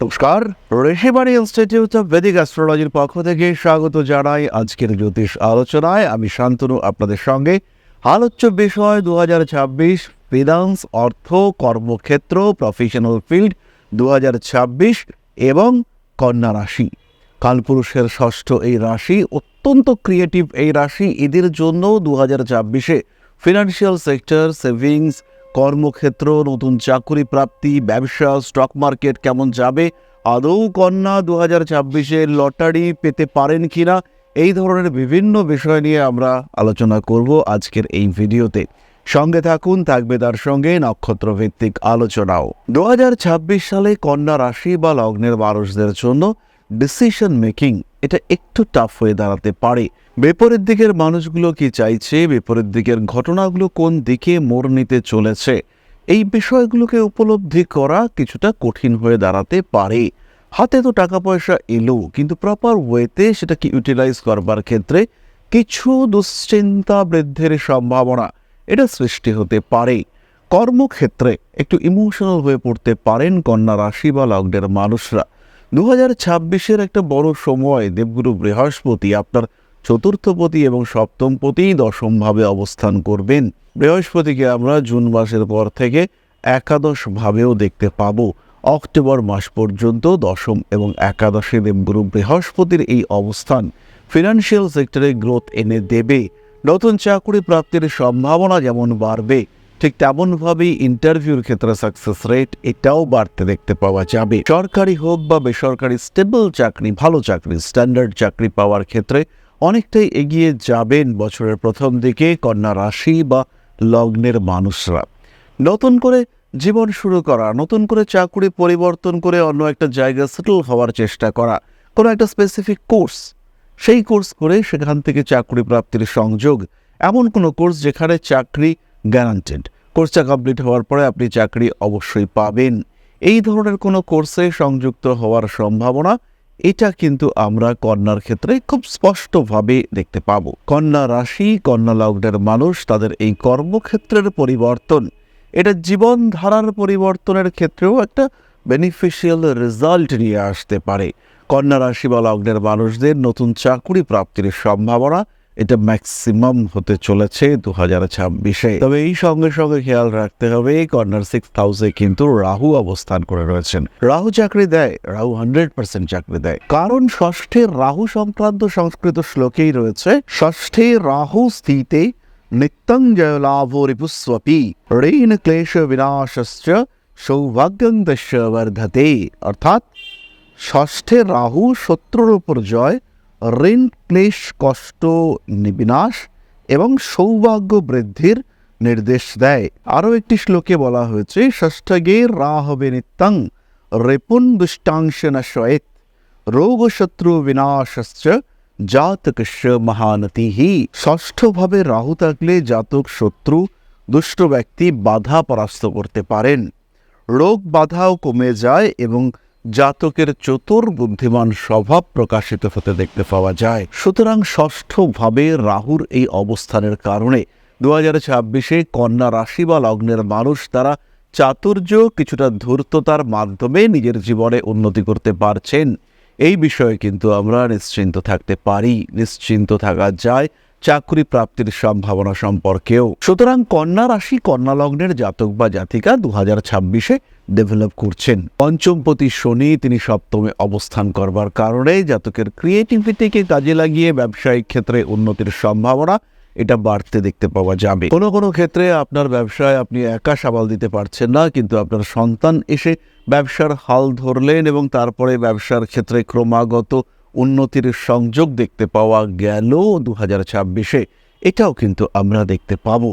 নমস্কার, Rishibani institute of Vedic অ্যাস্ট্রোলজির পক্ষ থেকে স্বাগত জানাই আজকের জ্যোতিষ আলোচনায়। আমি শান্তনু আপনাদের সঙ্গে। আলোচ্য বিষয় 2026 ফিনান্স, অর্থ, কর্মক্ষেত্র, প্রফেশনাল ফিল্ড 2026 এবং কন্যা রাশি। কালপুরুষের ষষ্ঠ এই রাশি অত্যন্ত ক্রিয়েটিভ এই রাশি। এদের জন্য 2026-এ ফিনান্সিয়াল সেক্টর, সেভিংস, কর্মক্ষেত্র, নতুন চাকরি প্রাপ্তি, ব্যবসা, স্টক মার্কেট কেমন যাবে, আদৌ কন্যা 2026-এ লটারি পেতে পারেন কিনা, এই ধরনের বিভিন্ন বিষয় নিয়ে আমরা আলোচনা করব আজকের এই ভিডিওতে। সঙ্গে থাকুন, থাকবে তার সঙ্গে নক্ষত্রভিত্তিক আলোচনাও। 2026 সালে কন্যা রাশি বা লগ্নের মানুষদের জন্য ডিসিশন মেকিং এটা একটু টাফ হয়ে দাঁড়াতে পারে। বিপরীত দিকের মানুষগুলো কি চাইছে, বিপরীত দিকের ঘটনাগুলো কোন দিকে মোড় নিতে চলেছে, এই বিষয়গুলোকে উপলব্ধি করা কিছুটা কঠিন হয়ে দাঁড়াতে পারে। হাতে তো টাকা পয়সা এলো, কিন্তু প্রপার ওয়েতে সেটাকে ইউটিলাইজ করবার ক্ষেত্রে কিছু দুশ্চিন্তা বৃদ্ধির সম্ভাবনা এটা সৃষ্টি হতে পারে। কর্মক্ষেত্রে একটু ইমোশনাল হয়ে পড়তে পারেন কন্যা রাশি বা লগ্নের মানুষরা। 2026-এর একটা বড় সময় দেবগুরু বৃহস্পতি আপনার চতুর্থপতি এবং সপ্তমপতি দশমভাবে অবস্থান করবেন। বৃহস্পতিকে আমরা জুন মাসের পর থেকে একাদশভাবেও দেখতে পাবো। অক্টোবর মাস পর্যন্ত দশম এবং একাদশে দেবগুরু বৃহস্পতির এই অবস্থান ফিনান্সিয়াল সেক্টরে গ্রোথ এনে দেবে। নতুন চাকরি প্রাপ্তির সম্ভাবনা যেমন বাড়বে, ঠিক তেমনভাবেই ইন্টারভিউর ক্ষেত্রে সাকসেস রেট এটাও বাড়তে দেখতে পাওয়া যাবে। সরকারি হোক বা বেসরকারি স্টেবল চাকরি, ভালো চাকরি, স্ট্যান্ডার্ড চাকরি পাওয়ার ক্ষেত্রে অনেকটাই এগিয়ে যাবেন বছরের প্রথম দিকে কন্যা রাশি বা লগ্নের মানুষরা। নতুন করে জীবন শুরু করা, নতুন করে চাকরি পরিবর্তন করে অন্য একটা জায়গায় সেটেল হওয়ার চেষ্টা করা, কোনো একটা স্পেসিফিক কোর্স, সেই কোর্স করে সেখান থেকে চাকরি প্রাপ্তির সংযোগ, এমন কোনো কোর্স যেখানে চাকরি গ্যারান্টেড, কোর্সটা কমপ্লিট হওয়ার পরে আপনি চাকরি অবশ্যই পাবেন, এই ধরনের কোনো কোর্সে সংযুক্ত হওয়ার সম্ভাবনা এটা কিন্তু আমরা কন্যার ক্ষেত্রে খুব স্পষ্টভাবে দেখতে পাবো। কন্যা রাশি, কন্যা লগ্নের মানুষ তাদের এই কর্মক্ষেত্রের পরিবর্তন এটা জীবনধারার পরিবর্তনের ক্ষেত্রেও একটা বেনিফিশিয়াল রেজাল্ট নিয়ে আসতে পারে। কন্যা রাশি বা লগ্নের মানুষদের নতুন চাকরি প্রাপ্তির সম্ভাবনা এটা ম্যাক্সিমাম হতে চলেছে 2026-এ। তবে এই সঙ্গে সঙ্গে খেয়াল রাখতে হবে কন্যার 6th হাউসে কিন্তু রাহু অবস্থান করে রয়েছেন। রাহু চাকরি দেয়, রাহু 100% চাকরি দেয়, কারণ ষষ্ঠে রাহু সংক্রান্ত সংস্কৃত শ্লোকেই রয়েছে, ষষ্ঠে রাহু স্থিতে নিত্যং জয় লাভ রিপুস্বপি ঋণ ক্লেশ বিনাশশ্চ সৌভাগ্যং দস্য বর্ধতে। অর্থাৎ ষষ্ঠে রাহু শত্রুর উপর জয়, ঋণ ক্লেশ কষ্ট বিনাশ এবং সৌভাগ্য বৃদ্ধির নির্দেশ দেয়। আরও একটি শ্লোকে বলা হয়েছে, ষষ্ঠগে রাহবে নিত্যং রিপুন দুষ্টাংশ নশয়েত রোগ শত্রু বিনাশশ্চ জাতকস্য মহানতিহি। ষষ্ঠভাবে রাহু থাকলে জাতক শত্রু দুষ্ট ব্যক্তি বাধা পরাস্ত করতে পারেন, রোগ বাধাও কমে যায় এবং জাতকের চতুর বুদ্ধিমান স্বভাব প্রকাশিত হতে দেখতে পাওয়া যায়। সুতরাং ষষ্ঠভাবে রাহুর এই অবস্থানের কারণে 2026-এ কন্যা রাশি বা লগ্নের মানুষ তারা চাতুর্য, কিছুটা ধূর্ততার মাধ্যমে নিজের জীবনে উন্নতি করতে পারছেন। এই বিষয়ে কিন্তু আমরা নিশ্চিন্ত থাকতে পারি, নিশ্চিন্ত থাকা যায় চাকরি প্রাপ্তির সম্ভাবনা সম্পর্কেও। সুতরাং কন্যা রাশি, কন্যা লগ্নের জাতক বা জাতিকা 2026-এ ডেভেলপ করছেন। পঞ্চমপতি শনি তিনি সপ্তমে অবস্থান করবার কারণে জাতকের ক্রিয়েটিভিটিকে কাজে লাগিয়ে ব্যবসায়িক ক্ষেত্রে উন্নতির সম্ভাবনা এটা বাড়তে দেখতে পাওয়া যাবে। কোনো কোনো ক্ষেত্রে আপনার ব্যবসায় আপনি একা সামাল দিতে পারছেন না, কিন্তু আপনার সন্তান এসে ব্যবসার হাল ধরলেন এবং তারপরে ব্যবসার ক্ষেত্রে ক্রমাগত উন্নতির সংযোগ দেখতে পাওয়া গেল 2026-এ। এটাও কিন্তু আমরা দেখতে পাবো।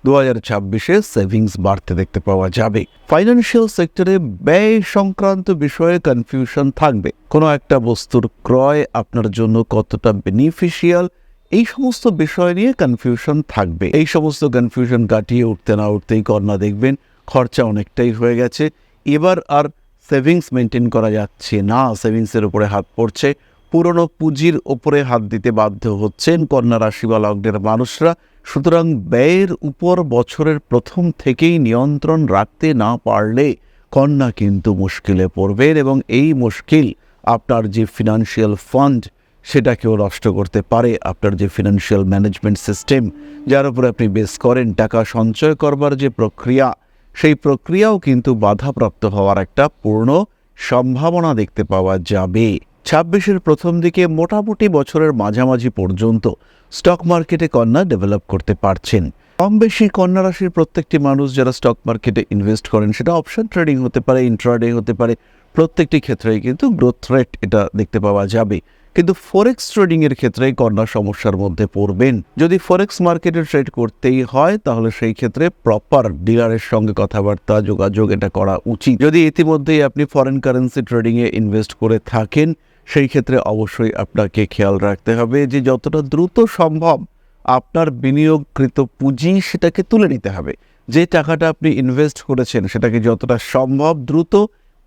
2026-এ সেভিংস বাড়তে দেখতে পাওয়া যাবে। ফাইন্যান্সিয়াল সেক্টরে ব্যয় সংক্রান্ত বিষয়ে কনফিউশন থাকবে। কোনো একটা বস্তুর ক্রয় আপনার জন্য কতটা বেনিফিশিয়াল, এই সমস্ত বিষয় নিয়ে কনফিউশন থাকবে। এই সমস্ত কনফিউশন কাটিয়ে উঠতে না উঠতেই কন্যা দেখবেন খরচা অনেকটাই হয়ে গেছে, এবার আর সেভিংস মেনটেন করা যাচ্ছে না, সেভিংসের উপরে হাত পড়ছে, পুরনো পুঁজির ওপরে হাত দিতে বাধ্য হচ্ছেন কন্যা রাশি বা লগ্নের মানুষরা। সুতরাং ব্যয়ের উপর বছরের প্রথম থেকেই নিয়ন্ত্রণ রাখতে না পারলে কন্যা কিন্তু মুশকিলে পড়বেন এবং এই মুশকিল আপনার যে ফিনান্সিয়াল ফান্ড সেটাকেও নষ্ট করতে পারে। আপনার যে ফিনান্সিয়াল ম্যানেজমেন্ট সিস্টেম যার উপর আপনি বেস করেন টাকা সঞ্চয় করবার যে প্রক্রিয়া, সেই প্রক্রিয়াও কিন্তু বাধাপ্রাপ্ত হওয়ার একটা পূর্ণ সম্ভাবনা দেখতে পাওয়া যাবে। 26-এর প্রথম দিকে মোটামুটি বছরের মাঝামাঝি পর্যন্ত স্টক মার্কেটে কন্যা ডেভেলপ করতে পারছেন। কম বেশি কন্যা রাশির প্রত্যেকটি মানুষ যারা স্টক মার্কেটে ইনভেস্ট করেন, সেটা অপশন ট্রেডিং হতে পারে, ইন্ট্রাডে হতে পারে, প্রত্যেকটি ক্ষেত্রেই কিন্তু গ্রোথ রেট এটা দেখতে পাওয়া যাবে। কিন্তু ফরেক্স ট্রেডিং এর ক্ষেত্রে কন্যা সমস্যার মধ্যে পড়বেন। যদি ফরেক্স মার্কেটে ট্রেড করতেই হয় তাহলে সেই ক্ষেত্রে প্রপার ডিলারের সঙ্গে কথাবার্তা যোগাযোগ এটা করা উচিত। যদি ইতিমধ্যেই আপনি ফরেন কারেন্সি ট্রেডিং এ ইনভেস্ট করে থাকেন সেই ক্ষেত্রে অবশ্যই আপনাকে খেয়াল রাখতে হবে যে যতটা দ্রুত সম্ভব আপনার বিনিয়োগকৃত পুঁজি সেটাকে তুলে নিতে হবে। যে টাকাটা আপনি ইনভেস্ট করেছেন সেটাকে যতটা সম্ভব দ্রুত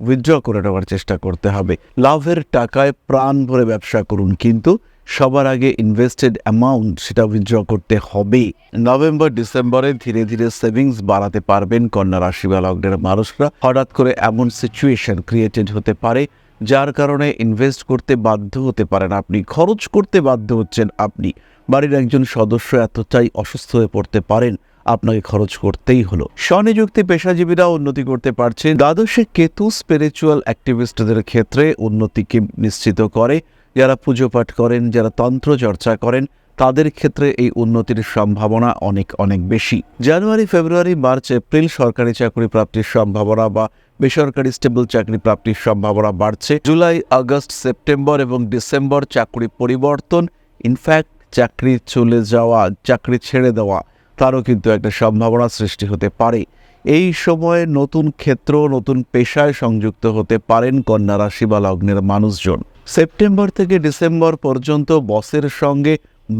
উইথড্র করে নেওয়ার চেষ্টা করতে হবে। লাভের টাকায় প্রাণ ভরে ব্যবসা করুন, কিন্তু সবার আগে ইনভেস্টেড অ্যামাউন্ট সেটা উইথড্র করতে হবে। নভেম্বর ডিসেম্বরে ধীরে ধীরে সেভিংস বাড়াতে পারবেন কন্যা রাশি বা লগ্নের মানুষরা। হঠাৎ করে এমন সিচুয়েশন ক্রিয়েটেড হতে পারে যার কারণে ইনভেস্ট করতে বাধ্য হতে পারেন আপনি, খরচ করতে বাধ্য হচ্ছেন আপনি। বাড়ির একজন সদস্য এতটাই অসুস্থ হয়ে পড়তে পারেন আপনাকে খরচ করতেই হলো। স্বনিযুক্তি পেশাজীবীরা উন্নতি করতে পারছেন। দ্বাদশে কেতু স্পিরিচুয়াল অ্যাক্টিভিস্টদের ক্ষেত্রে উন্নতিকে নিশ্চিত করে। যারা পুজো পাঠ করেন, যারা তন্ত্র চর্চা করেন, তাদের ক্ষেত্রে এই উন্নতির সম্ভাবনা অনেক অনেক বেশি। জানুয়ারি, ফেব্রুয়ারি, মার্চ, এপ্রিল সরকারি চাকরি প্রাপ্তির সম্ভাবনা বা বেসরকারি স্টেবল চাকরি প্রাপ্তির সম্ভাবনা বাড়ছে। জুলাই, আগস্ট, সেপ্টেম্বর এবং ডিসেম্বর চাকরি পরিবর্তন, ইনফ্যাক্ট চাকরি চলে যাওয়া, চাকরি ছেড়ে দেওয়া, তারও কিন্তু একটা সম্ভাবনা সৃষ্টি হতে পারে। এই সময়ে নতুন ক্ষেত্র, নতুন পেশায় সংযুক্ত হতে পারেন কন্যা রাশি বা লগ্নের মানুষজন। সেপ্টেম্বর থেকে ডিসেম্বর পর্যন্ত বসের সঙ্গে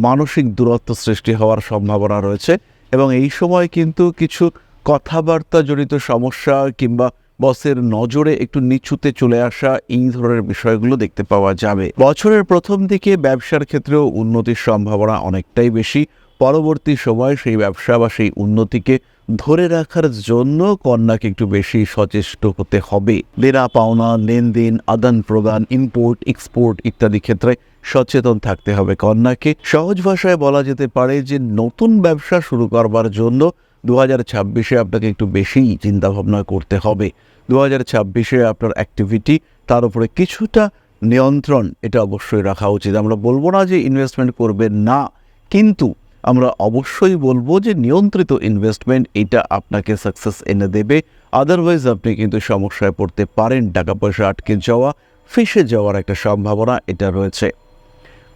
মানসিক দূরত্ব সৃষ্টি হওয়ার সম্ভাবনা রয়েছে এবং এই সময় কিন্তু কিছু কথাবার্তা জড়িত সমস্যা কিংবা বসের নজরে একটু নিচুতে চলে আসা, এই ধরনের বিষয়গুলো দেখতে পাওয়া যাবে। বছরের প্রথম দিকে ব্যবসার ক্ষেত্রেও উন্নতির সম্ভাবনা অনেকটাই বেশি। পরবর্তী সময় সেই ব্যবসা বা সেই উন্নতিকে ধরে রাখার জন্য কন্যাকে একটু বেশি সচেষ্ট হতে হবে। দেনা পাওনা, লেনদেন, আদান প্রদান, ইম্পোর্ট এক্সপোর্ট ইত্যাদি ক্ষেত্রে সচেতন থাকতে হবে কন্যাকে। সহজ ভাষায় বলা যেতে পারে যে নতুন ব্যবসা শুরু করবার জন্য 2026-এ আপনাকে একটু বেশি চিন্তাভাবনা করতে হবে। 2026-এ আপনার অ্যাক্টিভিটি, তার উপরে কিছুটা নিয়ন্ত্রণ এটা অবশ্যই রাখা উচিত। আমরা বলবো না যে ইনভেস্টমেন্ট করবেন না, কিন্তু আমরা অবশ্যই বলবো যে নিয়ন্ত্রিত ইনভেস্টমেন্ট এটা আপনাকে সাকসেস এনে দেবে। আদারওয়াইজ আপনি কিন্তু সমস্যায় পড়তে পারেন। টাকা পয়সা আটকে যাওয়া, ফেঁসে যাওয়ার একটা সম্ভাবনা এটা রয়েছে।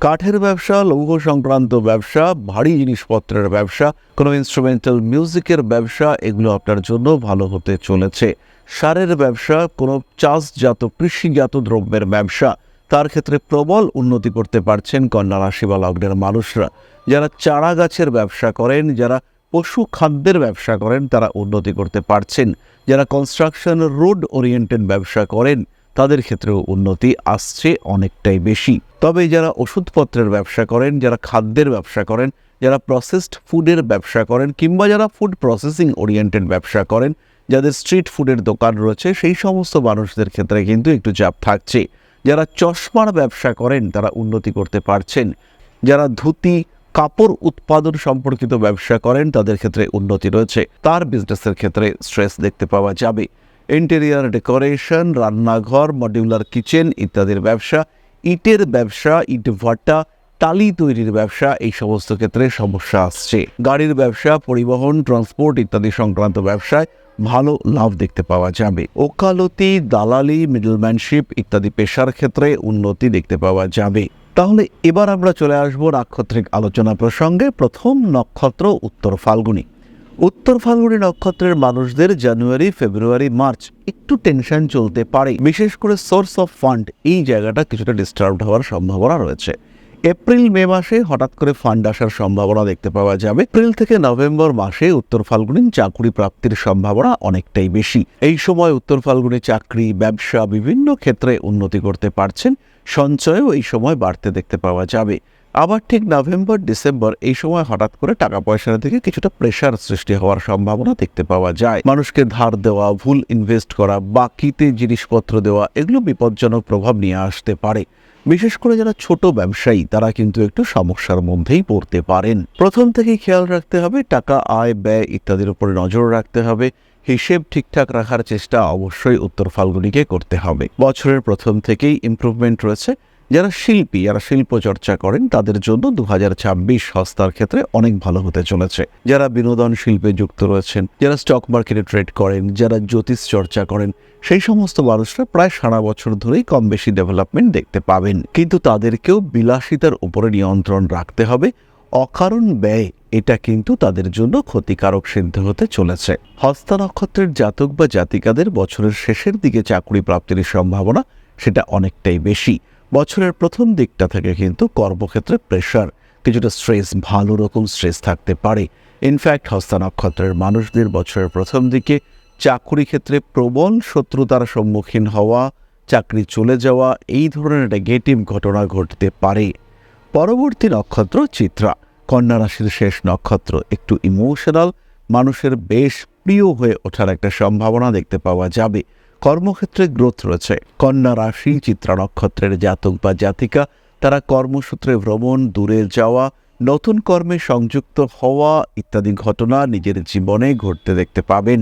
কাঠের ব্যবসা, লৌহ সংক্রান্ত ব্যবসা, ভারী জিনিসপত্রের ব্যবসা, কোনো ইনস্ট্রুমেন্টাল মিউজিকের ব্যবসা, এগুলো আপনার জন্য ভালো হতে চলেছে। সারের ব্যবসা, কোনো চাষজাত কৃষিজাত দ্রব্যের ব্যবসা, তার ক্ষেত্রে প্রবল উন্নতি করতে পারছেন কন্যা রাশি বা লগ্নের মানুষরা। যারা চারা গাছের ব্যবসা করেন, যারা পশু খাদ্যের ব্যবসা করেন, তারা উন্নতি করতে পারছেন। যারা কনস্ট্রাকশন, রোড ওরিয়েন্টেড ব্যবসা করেন, তাদের ক্ষেত্রেও উন্নতি আসছে অনেকটাই বেশি। তবে যারা ওষুধপত্রের ব্যবসা করেন, যারা খাদ্যের ব্যবসা করেন, যারা প্রসেসড ফুডের ব্যবসা করেন কিংবা যারা ফুড প্রসেসিং ওরিয়েন্টেড ব্যবসা করেন, যাদের স্ট্রিট ফুডের দোকান রয়েছে, সেই সমস্ত মানুষদের ক্ষেত্রে কিন্তু একটু চাপ থাকছে। যারা চশমার ব্যবসা করেন তারা উন্নতি করতে পারছেন। যারা ধুতি, কাপড় উৎপাদন সম্পর্কিত ব্যবসা করেন তাদের ক্ষেত্রে উন্নতি রয়েছে। তার বিজনেসের ক্ষেত্রে স্ট্রেস দেখতে পাওয়া যাবে। ইন্টেরিয়ার ডেকোরেশন, রান্নাঘর, মডিউলার কিচেন ইত্যাদির ব্যবসা, ইটের ব্যবসা, ইট ভাটা, টালি তৈরির ব্যবসা, এই সমস্ত ক্ষেত্রে সমস্যা আসছে। গাড়ির ব্যবসা, পরিবহন, ট্রান্সপোর্ট ইত্যাদি সংক্রান্ত ব্যবসায় ভালো লাভ দেখতে পাওয়া যাবে। ওকালতি, দালালি, মিডলম্যানশিপ ইত্যাদি পেশার ক্ষেত্রে উন্নতি দেখতে পাওয়া যাবে। তাহলে এবার আমরা চলে আসব নাক্ষত্রিক আলোচনা প্রসঙ্গে। প্রথম নক্ষত্র উত্তর ফাল্গুনী। উত্তর ফাল্গুনী নক্ষত্রের মানুষদের জানুয়ারি, ফেব্রুয়ারি, মার্চ একটু টেনশন চলতে পারে। বিশেষ করে সোর্স অফ ফান্ড এই জায়গাটা কিছুটা ডিস্টার্বড হওয়ার সম্ভাবনা রয়েছে। এপ্রিল, মে মাসে হঠাৎ করে ফান্ড আসার সম্ভাবনা দেখতে পাওয়া যাবে। এপ্রিল থেকে নভেম্বর মাসে উত্তর ফাল্গুনী চাকরি প্রাপ্তির সম্ভাবনা অনেকটাই বেশি। এই সময় উত্তর ফাল্গুনী চাকরি, ব্যবসা বিভিন্ন ক্ষেত্রে উন্নতি করতে পারছেন। সঞ্চয়ও এই সময় বাড়তে দেখতে পাওয়া যাবে। আবার ঠিক নভেম্বর ডিসেম্বর এই সময় হঠাৎ করে টাকা পয়সার দিকে কিছুটা প্রেশার সৃষ্টি হওয়ার সম্ভাবনা দেখতে পাওয়া যায়। মানুষকে ধার দেওয়া, ভুল ইনভেস্ট করা, বাকিতে জিনিসপত্র দেওয়া, এগুলো বিপজ্জনক প্রভাব নিয়ে আসতে পারে। বিশেষ করে যারা ছোট ব্যবসায়ী তারা কিন্তু একটু সমস্যার মধ্যেই পড়তে পারেন। প্রথম থেকেই খেয়াল রাখতে হবে, টাকা আয় ব্যয় ইত্যাদির উপরে নজর রাখতে হবে। হিসেব ঠিকঠাক রাখার চেষ্টা অবশ্যই উত্তর ফাল্গুনিকে করতে হবে। বছরের প্রথম থেকেই ইমপ্রুভমেন্ট রয়েছে। যারা শিল্পী, যারা শিল্প চর্চা করেন তাদের জন্য 2026 হস্তার ক্ষেত্রে অনেক ভালো হতে চলেছে। যারা বিনোদন শিল্পে যুক্ত রয়েছেন, যারা স্টক মার্কেটে ট্রেড করেন, যারা জ্যোতিষ চর্চা করেন, সেই সমস্ত মানুষরা প্রায় সারা বছর ধরেই কম বেশি ডেভেলপমেন্ট দেখতে পাবেন। কিন্তু তাদেরকেও বিলাসিতার উপরে নিয়ন্ত্রণ রাখতে হবে। অকারণ ব্যয় এটা কিন্তু তাদের জন্য ক্ষতিকারক সিদ্ধ হতে চলেছে। হস্তা নক্ষত্রের জাতক বা জাতিকাদের বছরের শেষের দিকে চাকরি প্রাপ্তির সম্ভাবনা সেটা অনেকটাই বেশি। বছরের প্রথম দিকটা থেকে কিন্তু কর্মক্ষেত্রে প্রেশার, কিছুটা স্ট্রেস, ভালো রকম স্ট্রেস থাকতে পারে। ইনফ্যাক্ট হস্তা নক্ষত্রের মানুষদের বছরের প্রথম দিকে চাকরি ক্ষেত্রে প্রবল শত্রুতার সম্মুখীন হওয়া, চাকরি চলে যাওয়া, এই ধরনের নেগেটিভ ঘটনা ঘটতে পারে। পরবর্তী নক্ষত্র চিত্রা, কন্যা রাশির শেষ নক্ষত্র, একটু ইমোশনাল, মানুষের বেশ প্রিয় হয়ে ওঠার একটা সম্ভাবনা দেখতে পাওয়া যাবে। কর্মক্ষেত্রে গ্রোথ রয়েছে। কন্যা রাশি চিত্রা নক্ষত্রের জাতক বা জাতিকা তারা কর্মসূত্রে ভ্রমণ, দূরে যাওয়া, নতুন কর্মে সংযুক্ত হওয়া ইত্যাদি ঘটনা নিজের জীবনে ঘটতে দেখতে পাবেন।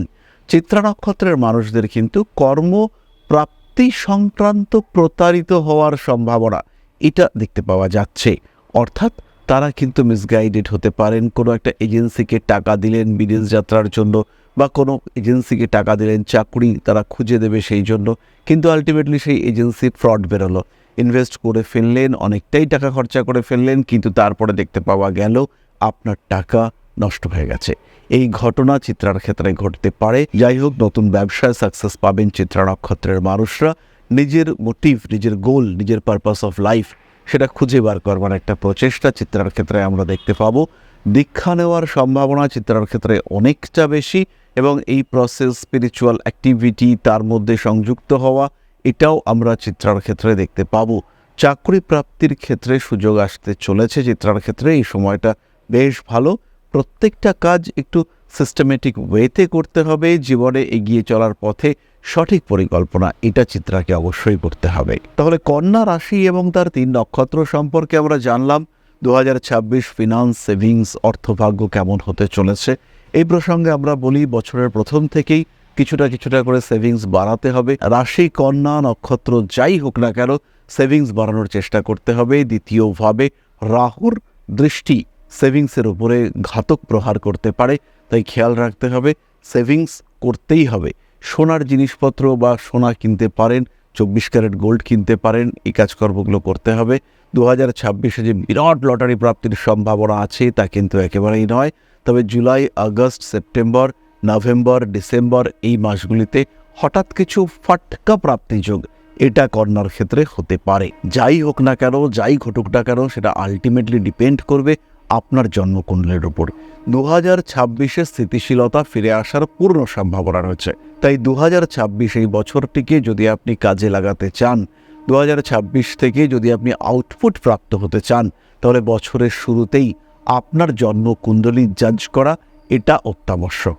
চিত্রা নক্ষত্রের মানুষদের কিন্তু কর্মপ্রাপ্তি সংক্রান্ত প্রতারিত হওয়ার সম্ভাবনা এটা দেখতে পাওয়া যাচ্ছে। অর্থাৎ তারা কিন্তু মিসগাইডেড হতে পারেন। কোনো একটা এজেন্সিকে টাকা দিলেন বিদেশ যাত্রার জন্য, বা কোনো এজেন্সিকে টাকা দিলেন চাকরি তারা খুঁজে দেবে সেই জন্য, কিন্তু আলটিমেটলি সেই এজেন্সি ফ্রড বেরোলো। ইনভেস্ট করে ফেললেন, অনেকটাই টাকা খরচা করে ফেললেন, কিন্তু তারপরে দেখতে পাওয়া গেল আপনার টাকা নষ্ট হয়ে গেছে। এই ঘটনা চিত্রার ক্ষেত্রে ঘটতে পারে। যাই হোক, নতুন ব্যবসায় সাকসেস পাবেন চিত্রা নক্ষত্রের মানুষরা। নিজের মোটিভ, নিজের গোল, নিজের পারপাস অফ লাইফ সেটা খুঁজে বার করবার একটা প্রচেষ্টা চিত্রার ক্ষেত্রে আমরা দেখতে পাবো। দীক্ষা নেওয়ার সম্ভাবনা চিত্রার ক্ষেত্রে অনেকটা বেশি, এবং এই প্রসেস, স্পিরিচুয়াল অ্যাক্টিভিটি তার মধ্যে সংযুক্ত হওয়া, এটাও আমরা চিত্রার ক্ষেত্রে দেখতে পাবো। চাকরি প্রাপ্তির ক্ষেত্রে সুযোগ আসতে চলেছে চিত্রার ক্ষেত্রে। এই সময়টা বেশ ভালো। প্রত্যেকটা কাজ একটু সিস্টেমেটিক ওয়েতে করতে হবে। জীবনে এগিয়ে চলার পথে সঠিক পরিকল্পনা এটা চিত্রাকে অবশ্যই করতে হবে। তাহলে কন্যা রাশি এবং তার 3 নক্ষত্র সম্পর্কে আমরা জানলাম। 2026 ফিনান্স, সেভিংস, অর্থভাগ্য কেমন হতে চলেছে এই প্রসঙ্গে আমরা বলি, বছরের প্রথম থেকেই কিছুটা কিছুটা করে সেভিংস বাড়াতে হবে। রাশি কন্যা নক্ষত্র যাই হোক না কেন, সেভিংস বাড়ানোর চেষ্টা করতে হবে। দ্বিতীয়ভাবে রাহুর দৃষ্টি সেভিংসের উপরে ঘাতক প্রহার করতে পারে, তাই খেয়াল রাখতে হবে, সেভিংস করতেই হবে। সোনার জিনিসপত্র বা সোনা কিনতে পারেন, 24 ক্যারেট গোল্ড কিনতে পারেন, এই কাজকর্মগুলো করতে হবে। 2026-এ যে বিরাট লটারি প্রাপ্তির সম্ভাবনা আছে তা কিন্তু একেবারেই নয়। তবে July, August, September, November, December এই মাসগুলিতে হঠাৎ কিছু ফাটকা প্রাপ্তিযোগ এটা কন্যার ক্ষেত্রে হতে পারে। যাই হোক না কেন, যাই ঘটুক না কেন, সেটা আলটিমেটলি ডিপেন্ড করবে আপনার জন্মকুণ্ডলের উপর। 2026-এ স্থিতিশীলতা ফিরে আসার পূর্ণ সম্ভাবনা রয়েছে। তাই 2026 এই বছরটিকে যদি আপনি কাজে লাগাতে চান, 2026 থেকে যদি আপনি আউটপুট প্রাপ্ত হতে চান, তাহলে বছরের শুরুতেই আপনার জন্মকুণ্ডলী জাজ করা এটা অত্যাবশ্যক।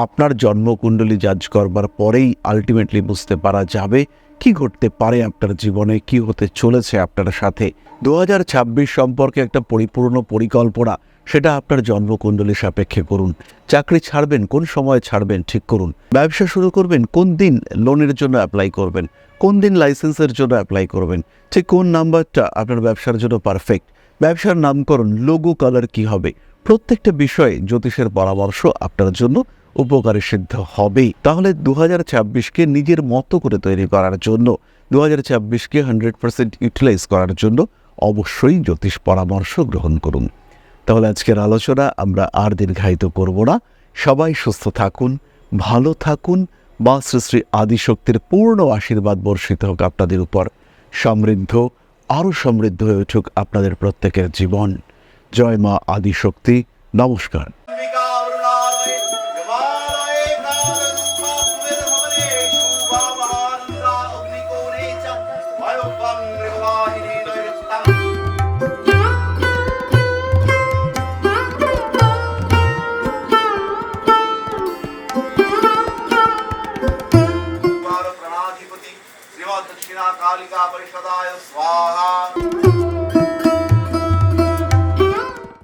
আপনার জন্মকুণ্ডলী জাজ করবার পরেই আলটিমেটলি বুঝতে পারা যাবে কি ঘটতে পারে আপনার জীবনে, কি হতে চলেছে আপনার সাথে। 2026 সম্পর্কে একটা পরিপূর্ণ পরিকল্পনা সেটা আপনার জন্মকুণ্ডলী সাপেক্ষে করুন। চাকরি ছাড়বেন, কোন সময় ছাড়বেন ঠিক করুন। ব্যবসা শুরু করবেন, কোন দিন লোনের জন্য অ্যাপ্লাই করবেন, কোন দিন লাইসেন্সের জন্য অ্যাপ্লাই করবেন, ঠিক কোন নাম্বারটা আপনার ব্যবসার জন্য পারফেক্ট, ব্যবসার নামকরণ, লোগো, কালার কি হবে, প্রত্যেকটা বিষয়ে জ্যোতিষের পরামর্শ আপনার জন্য উপকারী সিদ্ধ হবেই। তাহলে 2026-কে নিজের মতো করে তৈরি করার জন্য, 2026-কে 100% ইউটিলাইজ করার জন্য অবশ্যই জ্যোতিষ পরামর্শ গ্রহণ করুন। তাহলে আজকের আলোচনা আমরা আর দীর্ঘায়িত করব না। সবাই সুস্থ থাকুন, ভালো থাকুন, মা শ্রী শ্রী আদিশক্তির পূর্ণ আশীর্বাদ বর্ষিত হোক আপনাদের উপর। সমৃদ্ধ, আরও সমৃদ্ধ হয়ে উঠুক আপনাদের প্রত্যেকের জীবন। জয় মা আদিশক্তি। নমস্কার। कालिका परिषदाय स्वाहा।